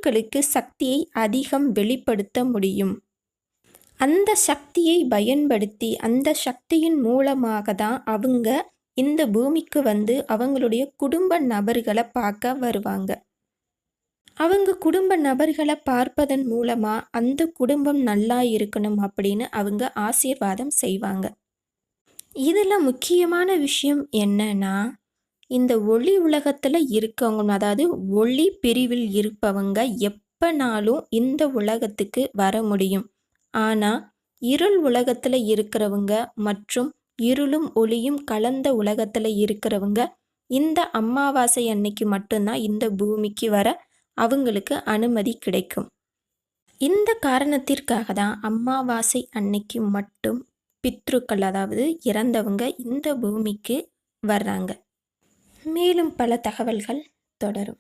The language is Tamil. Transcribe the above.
பித்ருக்களுக்கு சக்தியை அதிகம் வெளிப்படுத்த முடியும். அந்த சக்தியை பயன்படுத்தி அந்த சக்தியின் மூலமாக தான் அவங்க இந்த பூமிக்கு வந்து அவங்களுடைய குடும்ப நபர்களை பார்க்க வருவாங்க. அவங்க குடும்ப நபர்களை பார்ப்பதன் மூலமா அந்த குடும்பம் நல்லா இருக்கணும் அப்படின்னு அவங்க ஆசீர்வாதம் செய்வாங்க. இதில் முக்கியமான விஷயம் என்னன்னா, இந்த ஒளி உலகத்தில் இருக்கவங்க, அதாவது ஒளி பிரிவில் இருப்பவங்க எப்பனாலும் இந்த உலகத்துக்கு வர முடியும். ஆனால் இருள் உலகத்தில் இருக்கிறவங்க மற்றும் இருளும் ஒளியும் கலந்த உலகத்தில் இருக்கிறவங்க இந்த அமாவாசை அன்னைக்கு மட்டும்தான் இந்த பூமிக்கு வர அவங்களுக்கு அனுமதி கிடைக்கும். இந்த காரணத்திற்காக தான் அமாவாசை அன்னைக்கு மட்டும் பித்ருக்கள், அதாவது இறந்தவங்க இந்த பூமிக்கு வர்றாங்க. மேலும் பல தகவல்கள் தொடரும்.